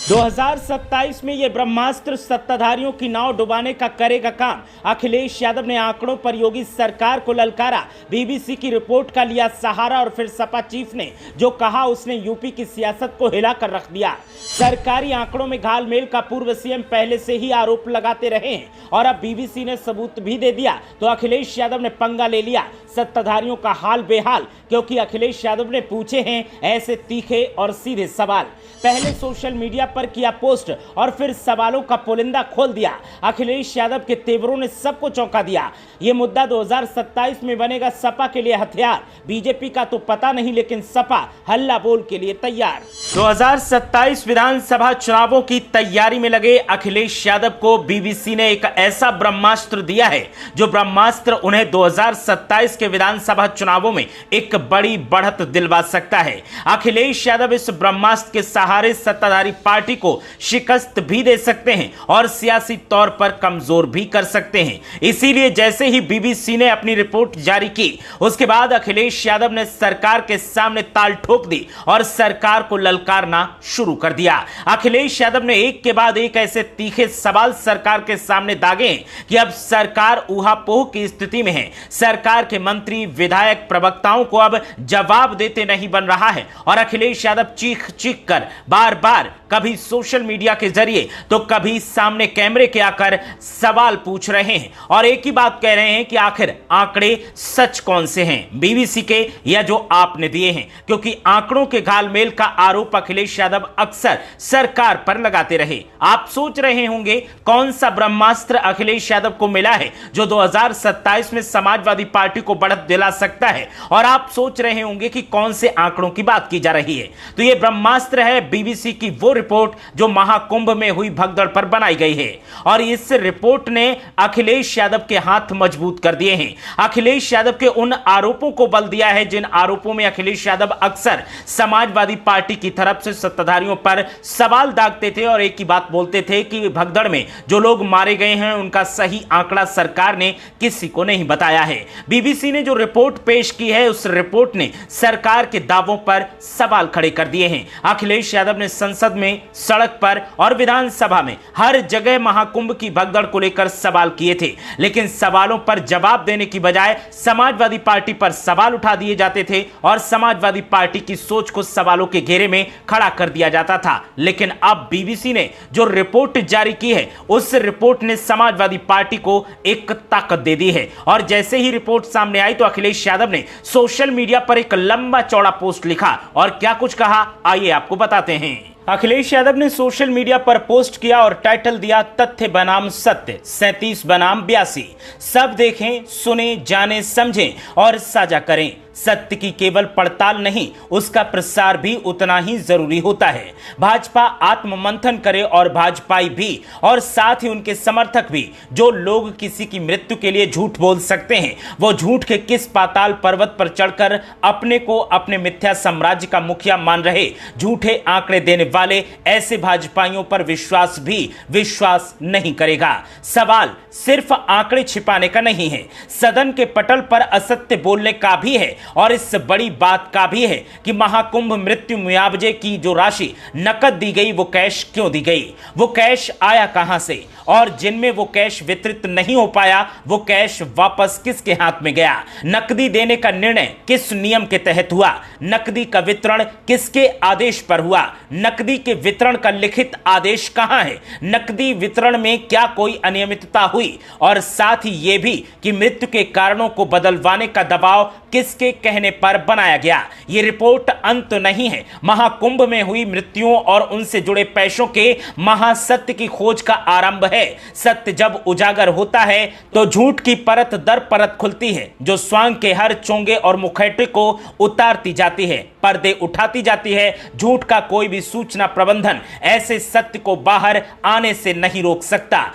2027 में ये ब्रह्मास्त्र सत्ताधारियों की नाव डुबाने का करेगा काम। अखिलेश यादव ने आंकड़ों पर योगी सरकार को ललकारा। बीबीसी की रिपोर्ट का लिया सहारा और फिर सपा चीफ ने जो कहा उसने यूपी की सियासत को हिलाकर रख दिया। सरकारी आंकड़ों में घालमेल का पूर्व सीएम पहले से ही आरोप लगाते रहे हैं और अब बीबीसी ने सबूत भी दे दिया तो अखिलेश यादव ने पंगा ले लिया। सत्ताधारियों का हाल बेहाल, क्योंकि अखिलेश यादव ने पूछे हैं ऐसे तीखे और सीधे सवाल। पहले सोशल मीडिया पर किया पोस्ट और फिर सवालों का पुलिंदा खोल दिया। अखिलेश यादव के तेवरों ने सबको चौंका दिया। ये मुद्दा 2027 में बनेगा सपा के लिए हथियार। बीजेपी का तो पता नहीं, लेकिन सपा हल्ला बोल के लिए तैयार। 2027 विधानसभा चुनावों की तैयारी में लगे अखिलेश यादव को बीबीसी ने एक ऐसा ब्रह्मास्त्र दिया है जो ब्रह्मास्त्र उन्हें 2027 के विधानसभा चुनावों में एक बड़ी बढ़त दिलवा सकता है। अखिलेश यादव इस ब्रह्मास्त्र के सहारे सत्ताधारी पार्टी को शिकस्त भी दे सकते हैं और सियासी तौर पर कमजोर भी कर सकते हैं। इसीलिए जैसे ही बीबीसी ने अपनी रिपोर्ट जारी की उसके बाद अखिलेश यादव ने सरकार के सामने ताल ठोक दी और सरकार को ललकारना शुरू कर दिया। अखिलेश यादव ने एक के बाद एक ऐसे तीखे सवाल सरकार के सामने दागे हैं कि अब सरकार ऊहापोह की स्थिति में है। सरकार के मंत्री, विधायक, प्रवक्ताओं को अब जवाब देते नहीं बन रहा है और अखिलेश यादव चीख चीख कर बार बार कभी सोशल मीडिया के जरिए तो कभी सामने कैमरे के आकर सवाल पूछ रहे हैं और एक ही बात कह रहे हैं कि आखिर आंकड़े सच कौन से हैं, बीबीसी के या जो आपने दिए हैं, क्योंकि आंकड़ों के घालमेल का आरोप अखिलेश यादव अक्सर सरकार पर लगाते रहे। आप सोच रहे होंगे कौन सा ब्रह्मास्त्र अखिलेश यादव को मिला है जो 2027 में समाजवादी पार्टी को बढ़त दिला सकता है, और आप सोच रहे होंगे कि कौन से आंकड़ों की बात की जा रही है। तो यह ब्रह्मास्त्र है बीबीसी की वो रिपोर्ट जो महाकुंभ में हुई भगदड़ पर बनाई गई है और इस रिपोर्ट ने अखिलेश यादव के हाथ मजबूत कर दिए हैं। अखिलेश यादव के उन आरोपों को बल दिया है जिन आरोपों में अखिलेश यादव अक्सर समाजवादी पार्टी की तरफ से सत्ताधारियों पर सवाल दागते थे और एक ही बात बोलते थे कि भगदड़ में जो लोग मारे गए हैं उनका सही आंकड़ा सरकार ने किसी को नहीं बताया है। बीबीसी ने जो रिपोर्ट पेश की है उस रिपोर्ट ने सरकार के दावों पर सवाल खड़े कर दिए हैं। अखिलेश यादव ने संसद में, सड़क पर और विधानसभा में हर जगह महाकुंभ की भगदड़ को लेकर सवाल किए थे, लेकिन सवालों पर जवाब देने की बजाय समाजवादी पार्टी पर सवाल उठा दिए जाते थे और समाजवादी पार्टी की सोच को सवालों के घेरे में खड़ा कर दिया जाता था। लेकिन अब बीबीसी ने जो रिपोर्ट जारी की है उस रिपोर्ट ने समाजवादी पार्टी को एक ताकत दे दी है और जैसे ही रिपोर्ट सामने आई तो अखिलेश यादव ने सोशल मीडिया पर एक लंबा चौड़ा पोस्ट लिखा और क्या कुछ कहा आइए आपको बताते हैं। अखिलेश यादव ने सोशल मीडिया पर पोस्ट किया और टाइटल दिया तथ्य बनाम सत्य 37 बनाम 82। सब देखें, सुने, जाने, समझें और साझा करें। सत्य की केवल पड़ताल नहीं, उसका प्रसार भी उतना ही जरूरी होता है। भाजपा आत्ममंथन करे और भाजपाई भी और साथ ही उनके समर्थक भी। जो लोग किसी की मृत्यु के लिए झूठ बोल सकते हैं वो झूठ के किस पाताल पर्वत पर चढ़कर अपने को अपने मिथ्या साम्राज्य का मुखिया मान रहे झूठे आंकड़े देने वाले ऐसे भाजपाइयों पर विश्वास नहीं करेगा। सवाल सिर्फ आंकड़े छिपाने का नहीं है, सदन के पटल पर असत्य बोलने का भी है और इस बड़ी बात का भी है कि महाकुंभ मृत्यु मुआवजे की जो राशि नकद दी गई वो कैश क्यों दी गई, वो कैश आया कहां से, और जिनमें वो कैश वितरित नहीं हो पाया वो कैश वापस किसके हाथ में गया। नकदी देने का निर्णय किस नियम के तहत हुआ, नकदी का वितरण किसके आदेश पर हुआ, नकदी के वितरण का लिखित आदेश कहां है, नकदी वितरण में क्या कोई अनियमितता हुई, और साथ ही यह भी कि मृत्यु के कारणों को बदलवाने का दबाव किसके कहने पर बनाया गया। यह रिपोर्ट अंत नहीं है, महाकुंभ में हुई मृत्युओं और उनसे जुड़े पैसों के महासत्य की खोज का आरंभ है। सत्य जब उजागर होता है तो झूठ की परत दर परत खुलती है जो स्वांग के हर चोंगे और मुखौटे को उतारती जाती है, पर्दे उठाती जाती है। झूठ का कोई भी सूचना प्रबंधन ऐसे सत्य को बाहर आने से नहीं रोक सकता।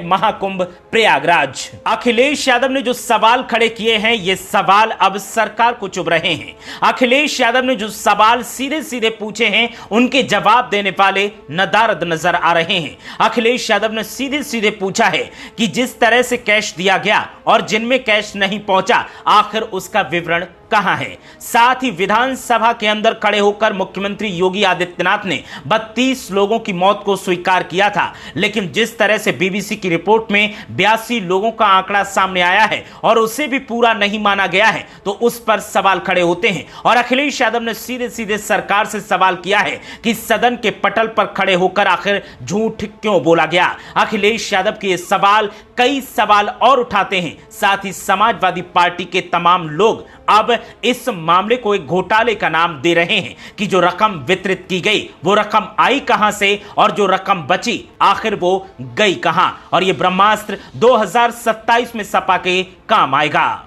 #महाकुंभ प्रयागराज। अखिलेश यादव ने जो सवाल खड़े किए हैं ये सवाल अब सरकार को चुभ रहे हैं। अखिलेश यादव ने जो सवाल सीधे सीधे पूछे हैं उनके जवाब देने वाले नदारद नजर आ रहे हैं। अखिलेश यादव ने सीधे सीधे पूछा है कि जिस तरह से कैश दिया गया और जिनमें कैश नहीं पहुंचा आखिर उसका विवरण कहां है। साथ ही विधानसभा के अंदर खड़े होकर मुख्यमंत्री योगी आदित्यनाथ ने 32 लोगों की मौत को स्वीकार किया था, लेकिन जिस तरह से बीबीसी की रिपोर्ट में 82 लोगों का आंकड़ा सामने आया है और उसे भी पूरा नहीं माना गया है, तो उस पर सवाल खड़े होते हैं। और अखिलेश यादव ने सीधे सीधे सरकार से सवाल किया है कि सदन के पटल पर खड़े होकर आखिर झूठ क्यों बोला गया। अखिलेश यादव के ये सवाल कई सवाल और उठाते हैं। साथ ही समाजवादी पार्टी के तमाम लोग अब इस मामले को एक घोटाले का नाम दे रहे हैं कि जो रकम वितरित की गई वो रकम आई कहां से और जो रकम बची आखिर वो गई कहां। और ये ब्रह्मास्त्र 2027 में सपा के काम आएगा।